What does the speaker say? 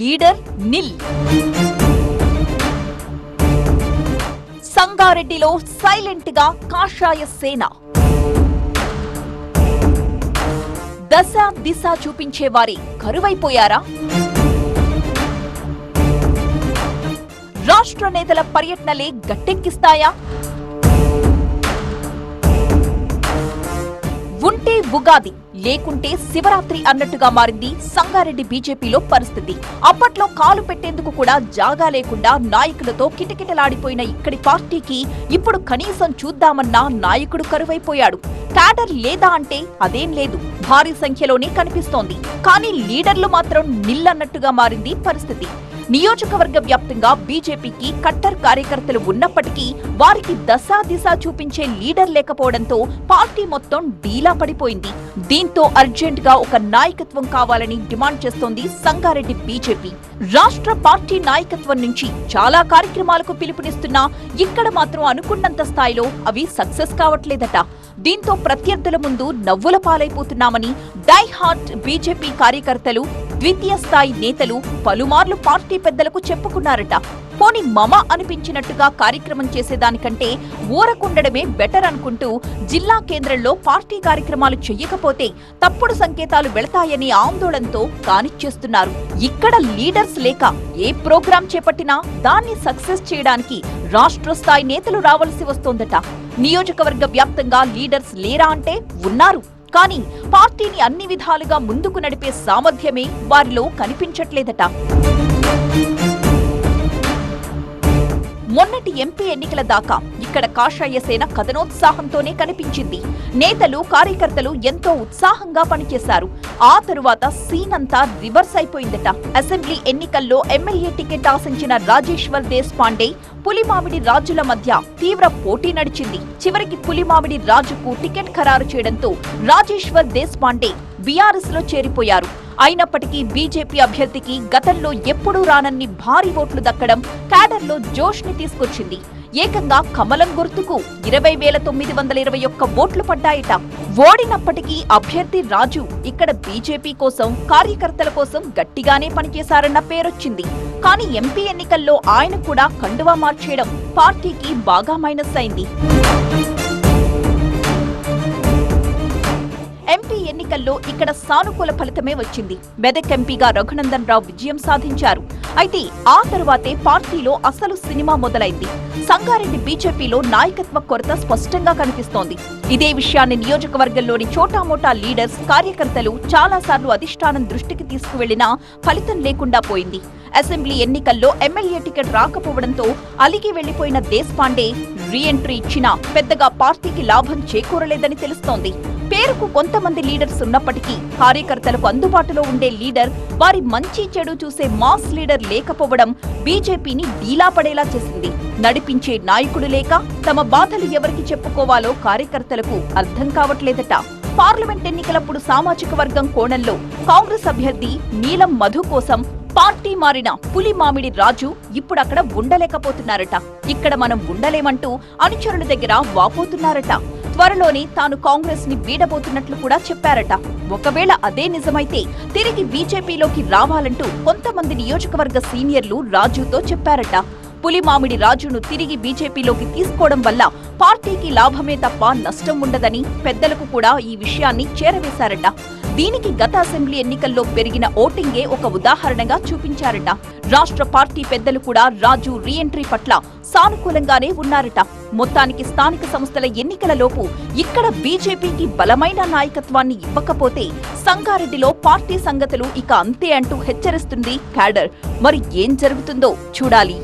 Leader నిల్. సంగారెడ్డిలో silent గా కాషాయ సేన. దశ దిశ చూపించేవారే కరువైపోయారా? రాష్ట్ర నేతల పర్యటనలే గట్టెక్కిస్తాయా? ఉంటే ఉగాది లేకుంటే శివరాత్రి అన్నట్టుగా మారింది సంగారెడ్డి బీజేపీలో పరిస్థితి. అప్పట్లో కాలు పెట్టేందుకు కూడా జాగా లేకుండా నాయకులతో కిటకిటలాడిపోయిన ఇక్కడి పార్టీకి ఇప్పుడు కనీసం చూద్దామన్నా నాయకుడు కరువైపోయాడు. క్యాడర్ లేదా అంటే అదేం లేదు, భారీ సంఖ్యలోనే కనిపిస్తోంది. కానీ లీడర్లు మాత్రం నిల్లన్నట్టుగా మారింది పరిస్థితి. నియోజకవర్గ వ్యాప్తంగా బీజేపీకి కట్టర్ కార్యకర్తలు ఉన్నప్పటికీ వారికి దశా దిశ చూపించే లీడర్ లేకపోవడంతో పార్టీ మొత్తం డీలా పడిపోయింది. దీంతో అర్జెంట్ గా ఒక నాయకత్వం కావాలని డిమాండ్ చేస్తోంది సంగారెడ్డి బీజేపీ. రాష్ట్ర పార్టీ నాయకత్వం నుంచి చాలా కార్యక్రమాలకు పిలుపునిస్తున్నా ఇక్కడ మాత్రం అనుకున్నంత స్థాయిలో అవి సక్సెస్ కావట్లేదట. దీంతో ప్రత్యర్థుల ముందు నవ్వుల పాలైపోతున్నామని డై హార్ట్ బీజేపీ కార్యకర్తలు, ద్వితీయ స్థాయి నేతలు పలుమార్లు పార్టీ పెద్దలకు చెప్పుకున్నారట. పోని మమ అనిపించినట్టుగా కార్యక్రమం చేసేదానికంటే ఊరకుండడమే బెటర్ అనుకుంటూ జిల్లా కేంద్రంలో పార్టీ కార్యక్రమాలు చెయ్యకపోతే తప్పుడు సంకేతాలు వెళతాయని ఆందోళనతో కానిచ్చేస్తున్నారు. ఇక్కడ లీడర్స్ లేక ఏ ప్రోగ్రాం చేపట్టినా దాన్ని సక్సెస్ చేయడానికి రాష్ట్ర స్థాయి నేతలు రావాల్సి వస్తోందట. నియోజకవర్గ వ్యాప్తంగా లీడర్స్ లేరా అంటే ఉన్నారు. కానీ పార్టీని అన్ని విధాలుగా ముందుకు నడిపే సామర్థ్యమే వారిలో కనిపించట్లేదట. మొన్నటి ఎంపీ ఎన్నికల దాకా ఇక్కడ కాషాయ సేన కథనోత్సాహంతోనే కనిపించింది. నేతలు, కార్యకర్తలు ఎంతో ఉత్సాహంగా పనిచేశారు. ఆ తరువాత సీన్ అంతా రివర్స్ అయిపోయిందట. అసెంబ్లీ ఎన్నికల్లో ఎమ్మెల్యే టికెట్ ఆశించిన రాజేశ్వర్ దేశపాండే, పులిమామిడి రాజుల మధ్య తీవ్ర పోటీ నడిచింది. చివరికి పులిమామిడి రాజుకు టికెట్ ఖరారు చేయడంతో రాజేశ్వర్ దేశపాండే బీఆర్ఎస్ లో చేరిపోయారు. అయినప్పటికీ బీజేపీ అభ్యర్థికి గతంలో ఎప్పుడూ రానన్ని భారీ ఓట్లు దక్కడం క్యాడర్లో జోష్ ని తీసుకొచ్చింది. ఏకంగా కమలం గుర్తుకు 20,921 ఓట్లు పడ్డాయట. ఓడినప్పటికీ అభ్యర్థి రాజు ఇక్కడ బీజేపీ కోసం, కార్యకర్తల కోసం గట్టిగానే పనిచేశారన్న పేరొచ్చింది. కానీ ఎంపీ ఎన్నికల్లో ఆయన కూడా కండువా మార్చేయడం పార్టీకి బాగా మైనస్ అయింది. ఎంపీ ఎన్నికల్లో ఇక్కడ సానుకూల ఫలితమే వచ్చింది. మెదక్ ఎంపీగా రఘునందన్ రావు విజయం సాధించారు. అయితే ఆ తరువాతే పార్టీలో అసలు సినిమా మొదలైంది. సంగారెడ్డి బీజేపీలో నాయకత్వ కొరత స్పష్టంగా కనిపిస్తోంది. ఇదే విషయాన్ని నియోజకవర్గంలోని చోటామోటా లీడర్స్, కార్యకర్తలు చాలాసార్లు అధిష్టానం దృష్టికి తీసుకువెళ్లినా ఫలితం లేకుండా పోయింది. అసెంబ్లీ ఎన్నికల్లో ఎమ్మెల్యే టికెట్ రాకపోవడంతో అలిగి వెళ్లిపోయిన దేశపాండే రీఎంట్రీ ఇచ్చినా పెద్దగా పార్టీకి లాభం చేకూరలేదని తెలుస్తోంది. పేరుకు కొంతమంది లీడర్స్ ఉన్నప్పటికీ కార్యకర్తలకు అందుబాటులో ఉండే లీడర్, వారి మంచి చెడు చూసే మాస్ లీడర్ లేకపోవడం బీజేపీని డీలా పడేలా చేసింది. నడిపించే నాయకుడు లేక తమ బాధలు ఎవరికి చెప్పుకోవాలో కార్యకర్తలకు అర్థం కావట్లేదట. పార్లమెంట్ ఎన్నికలప్పుడు సామాజిక వర్గం కోణంలో కాంగ్రెస్ అభ్యర్థి నీలం మధు కోసం పార్టీ మారిన పులిమామిడి రాజు ఇప్పుడు అక్కడ ఉండలేకపోతున్నారట. ఇక్కడ మనం ఉండలేమంటూ అనుచరుల దగ్గర వాపోతున్నారట. త్వరలోనే తాను కాంగ్రెస్ ని వీడబోతున్నట్లు కూడా చెప్పారట. ఒకవేళ అదే నిజమైతే తిరిగి బీజేపీలోకి రావాలంటూ కొంతమంది నియోజకవర్గ సీనియర్లు రాజుతో చెప్పారట. పులిమామిడి రాజును తిరిగి బీజేపీలోకి తీసుకోవడం వల్ల పార్టీకి లాభమే తప్ప నష్టం ఉండదని పెద్దలకు కూడా ఈ విషయాన్ని చేరవేశారట. దీనికి గత అసెంబ్లీ ఎన్నికల్లో పెరిగిన ఓటింగే ఒక ఉదాహరణగా చూపించారట. రాష్ట్ర పార్టీ పెద్దలు కూడా రాజు రీఎంట్రీ పట్ల సానుకూలంగానే ఉన్నారట. మొత్తానికి స్థానిక సంస్థల ఎన్నికలలోపు ఇక్కడ బీజేపీకి బలమైన నాయకత్వాన్ని ఇవ్వకపోతే సంగారెడ్డిలో పార్టీ సంగతులు ఇక అంతే అంటూ హెచ్చరిస్తుంది క్యాడర్. మరి ఏం జరుగుతుందో చూడాలి.